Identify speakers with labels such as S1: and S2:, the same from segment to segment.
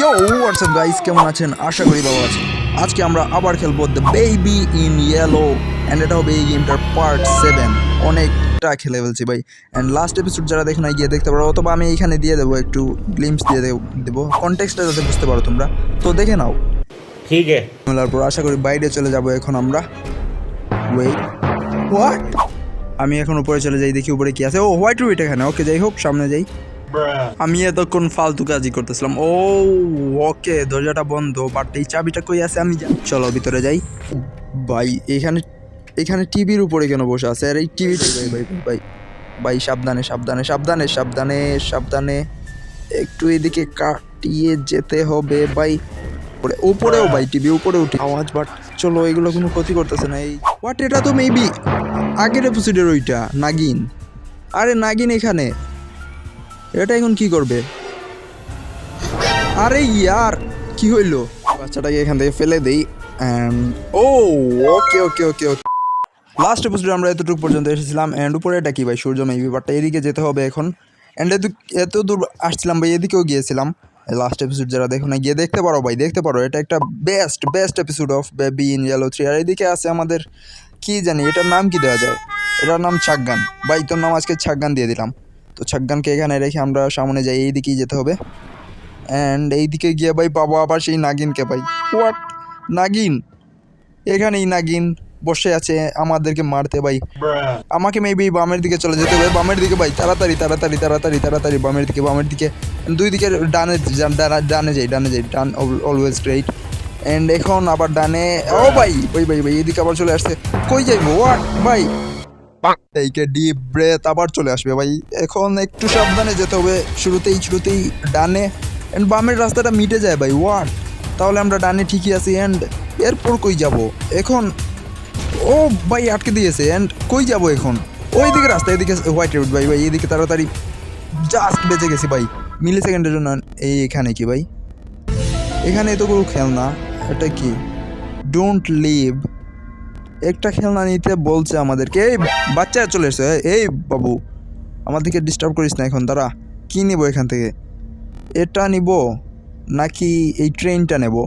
S1: ইয়ো WhatsApp guys, কেমন আছেন? আশা করি ভালো আছেন। আজকে আমরা আবার খেলবো the baby in yellow and এটা হবে এই গেমটার পার্ট 7। অনেকটা খেলে ফেলছি ভাই। অ্যান্ড লাস্ট এপিসোড যারা দেখো না গিয়ে দেখতে পারো, অথবা আমি এখানে দিয়ে দেবো একটু গ্লিমস দিয়ে দেবো কনটেক্সটটা যাতে বুঝতে পারো তোমরা। তো দেখে নাও,
S2: ঠিক আছে।
S1: তারপর আশা করি বাইরে চলে যাবো এখন আমরা। Wait, what? আমি এখন উপরে চলে যাই, দেখি উপরে কি আছে। ও হোয়াইট রুইট এখানে। ওকে, যাই হোক, সামনে যাই। আমি এতক্ষণ ফালতু কাজই করতেছিলাম। ও ওকে, দরজাটা বন্ধ, বাট এই চাবিটা কই আছে? আমি চলো ভিতরে যাই। ভাই এখানে এখানে টিভির উপরে কেন বসে আছে? আর এই টিভিটা ভাই ভাই ভাই ভাই সাবধানে সাবধানে সাবধানে সাবধানে সাবধানে, একটু এদিকে কাটিয়ে যেতে হবে ভাই। উপরেও ভাই টিভি উপরে উঠে আওয়াজ, বাট চলো, এগুলো কোনো ক্ষতি করতেছে না। এই হোয়াট, এটা তো মেবি আগের এপিসোডের ওইটা নাগিন। আরে নাগিন এখানে, এটা এখন কি করবে? আরে ইয়ার, কি হইলো? বাচ্চাটাকে এখান থেকে ফেলে দেই। ও ওকে ওকে ওকে ওকে, লাস্ট এপিসোডে আমরা এতটুকু পর্যন্ত এসেছিলাম। অ্যান্ড উপরে এটা কি ভাই? সূর্য মেবি, বাট এদিকে যেতে হবে এখন। অ্যান্ড এত দূর আসছিলাম ভাই, এদিকেও গিয়েছিলাম। লাস্ট এপিসোড যারা দেখো না গিয়ে দেখতে পারো ভাই, দেখতে পারো। এটা একটা best episode of baby in yellow 3। আর এদিকে আছে আমাদের, কি জানি এটার নাম কি দেওয়া যায়? এটার নাম ছাগগান। ভাই তোর নাম আজকে ছাগগান দিয়ে দিলাম। তো ছাগগানকে এখানে রেখে আমরা সামনে যাই, এইদিকেই যেতে হবে। অ্যান্ড এইদিকে গিয়ে ভাই পাবো আবার সেই নাগিনকে ভাই। হোয়াট, নাগিন এখানেই? নাগিন বসে আছে আমাদেরকে মারতে ভাই। আমাকে মেবি বামের দিকে চলে যেতে হবে, বামের দিকে ভাই, তাড়াতাড়ি তাড়াতাড়ি তাড়াতাড়ি তাড়াতাড়ি, বামের দিকে বামের দিকে। দুই দিকে ডানে ডানে যাই ডান, অলওয়েজ গ্রেট। অ্যান্ড এখন আবার ডানে। ও ভাই ভাই ভাই ভাই, এদিকে আবার চলে আসছে। কই যাইবো? হোয়াট ভাই, এইকে ডিপ ব্রেথ, আবার চলে আসবে ভাই। এখন একটু সাবধানে যেতে হবে। শুরুতেই ডানে, অ্যান্ড বামের রাস্তাটা মিটে যায় ভাই। হোয়াট, তাহলে আমরা ডানে ঠিকই আছি। অ্যান্ড এরপর কই যাব এখন? ও ভাই আটকে দিয়েছে। অ্যান্ড কই যাব এখন? ওইদিকে রাস্তা, এদিকে হোয়াইট রোড ভাই ভাই, এইদিকে তাড়াতাড়ি, জাস্ট বেঁচে গেছি ভাই মিলি সেকেন্ডের জন্য। এখানে কি ভাই? এখানে এতগুলো খেলনা, এটা কি? ডোন্ট লিভ, একটা খেলনা নিতে বলছে আমাদেরকে। এই বাচ্চা চলে এসছে। এই বাবু, আমাদেরকে ডিস্টার্ব করিস না এখন। দাঁড়া, কী নিব এখান থেকে? এটা নিব নাকি এই ট্রেনটা নেব?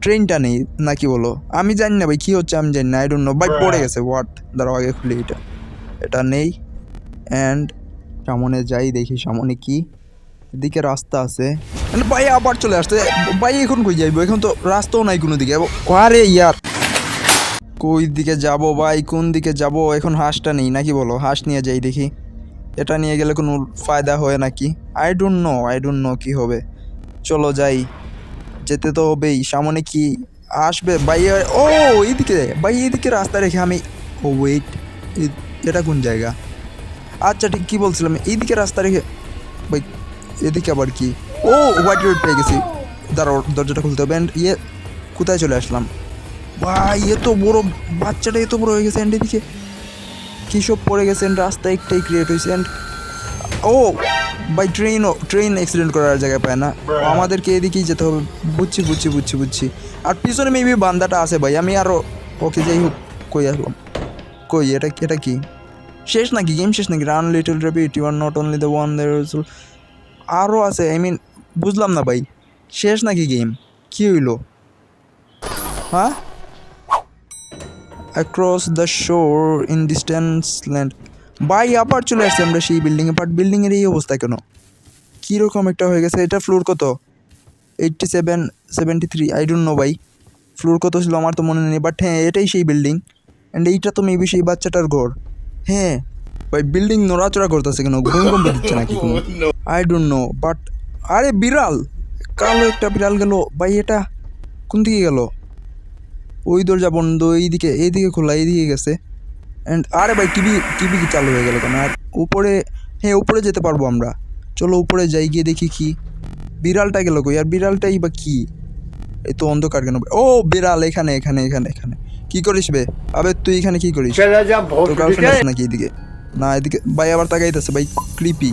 S1: ট্রেনটা নেই নাকি বলো? আমি জানি না ভাই, কী হচ্ছে আমি জানি না। আই ডোন্ট নো ভাই, পড়ে গেছে। হোয়াট, দাঁড়াও আগে খুলি এটা নেই। অ্যান্ড সামনে যাই, দেখি সামনে কি, এদিকে রাস্তা আছে। ভাই আবার চলে আসছে ভাই, এখন কই যাইবো? এখন তো রাস্তাও নাই কোনো দিকে। আরে ইয়ার, কই দিকে যাব ভাই? কোন দিকে যাব এখন? হাঁসটা নেই নাকি বলো? হাঁস নিয়ে যাই দেখি। এটা নিয়ে গেলে কোনো ফায়দা হয় নাকি? আই ডোন্ট নো কি হবে। চলো যাই, যেতে তো হবেই। সামনে কি আসবে ভাই? ও এইদিকে ভাই, এইদিকে রাস্তা রেখে আমি, ও ওয়েট, এটা কোন জায়গা? আচ্ছা ঠিক কি বলছিলাম, এইদিকে রাস্তা রেখে ভাই, এদিকে আবার কি? ও হোয়াইট রোড পেয়ে গেছি। দাঁড়াও, দরজাটা খুলতে হবে। অ্যান্ড কোথায় চলে আসলাম ভাই? এত বড় বাচ্চাটা এত বড় হয়ে গেছে। অ্যান্ড এদিকে কী সব পড়ে গেছে। অ্যান্ড রাস্তা একটাই ক্রিয়েট হয়েছে। অ্যান্ড ও ভাই, ট্রেন অ্যাক্সিডেন্ট করার জায়গায় পায় না, আমাদেরকে এদিকেই যেতে হবে। বুঝছি। আর পিছনে মেবি বান্দাটা আছে ভাই। আমি আরও, ওকে যাই হোক, কই আসলাম? কই এটা কি? শেষ নাকি? গেম শেষ নাকি? Run little rabbit, you are not only the one, there আরও আছে। আই মিন বুঝলাম না ভাই, শেষ নাকি গেম? কি হইলো? হ্যাঁ, অ্যাক্রস দ্য শোর ইন ডিস্টেন্স ল্যান্ড। ভাই আবার চলে আসছি আমরা সেই বিল্ডিংয়ে, বাট বিল্ডিংয়ের এই অবস্থা কেন? কীরকম একটা হয়ে গেছে। এটা ফ্লোর কত? 87, 73, আই ডোন্ট নো ভাই। ফ্লোর কত ছিল আমার তো মনে নেই, বাট হ্যাঁ এটাই সেই বিল্ডিং। অ্যান্ড এইটা তো মেবি সেই বাচ্চাটার ঘর। হ্যাঁ ভাই, বিল্ডিং নড়াচড়া করতেছে কেন? ভূমিকম্প দিচ্ছে নাকি কোনো? আই ডোন্ট নো, বাট আরে বিড়াল, কালো একটা বিড়াল গেল ভাই। এটা কোন দিকে গেল? ওই দরজা বন্ধ, এইদিকে খোলা, এইদিকে গেছে। অ্যান্ড আরে ভাই, টিভি কি চালু হয়ে গেল কেন? আর উপরে, হ্যাঁ উপরে যেতে পারবো আমরা। চলো উপরে যাই, গিয়ে দেখি কি। বিড়ালটা গেল কই? আর বিড়ালটাই বা কি? এই তো অন্ধকার কেন? ও বিড়াল এখানে। কি করিস বে? আবে তুই এখানে কি করিস? তোর গার্লফ্রেন্ড আছে নাকি এদিকে? না এদিকে ভাই, আবার তাকাইতেছে ভাই, ক্রিপি।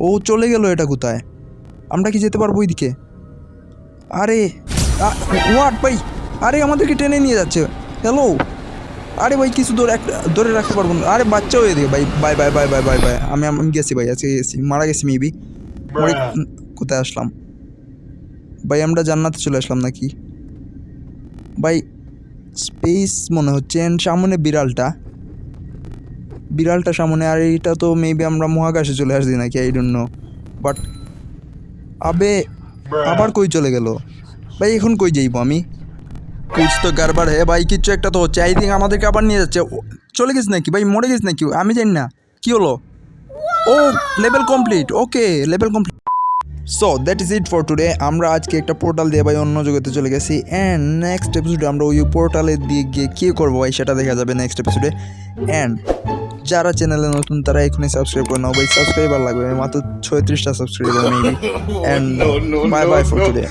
S1: ও চলে গেল, এটা কোথায়? আমরা কি যেতে পারবো ওইদিকে? আরে হোয়াট ভাই, আরে আমাদেরকে টেনে নিয়ে যাচ্ছে। হ্যালো, আরে ভাই কিছু ধরে রাখতে পারবো না। আরে বাচ্চাও এদিকে ভাই। বাই। আমি গেছি ভাই, আজকে গেছি, মারা গেছি মেবি। কোথায় আসলাম? ভাই আমরা জান্নাতে চলে আসলাম নাকি ভাই? স্পেস মনে হচ্ছে, and সামনে বিড়ালটা সামনে, আর এইটা তো মেবি আমরা মহাকাশে চলে আসছি নাকি, আই ডোন্ট নো। বাট আবে আবার কই চলে গেল ভাই? এখন কই যাইবো আমি? কুছ তো গড়বড় হে ভাই, কিচ্ছু একটা তো হচ্ছে। আই থিঙ্ক আমাদেরকে আবার নিয়ে যাচ্ছে। চলে গেছে নাকি ভাই? মরে গেছে নাকি? আমি জানি না কি হলো। Oh level complete, okay level complete. So that is it for today. আমরা আজকে একটা পোর্টাল দিয়ে ভাই অন্য জগতে চলে গেছি, অ্যান্ড নেক্সট এপিসোডে আমরা ওই পোর্টালে দিয়ে গিয়ে কী করবো ভাই সেটা দেখা যাবে নেক্সট এপিসোডে। অ্যান্ড যারা চ্যানেলে নতুন তারা এখনই সাবস্ক্রাইব করে নাও ভাই, সাবস্ক্রাইবার লাগবে মাত্র 36টা subscriber maybe. And bye bye for today.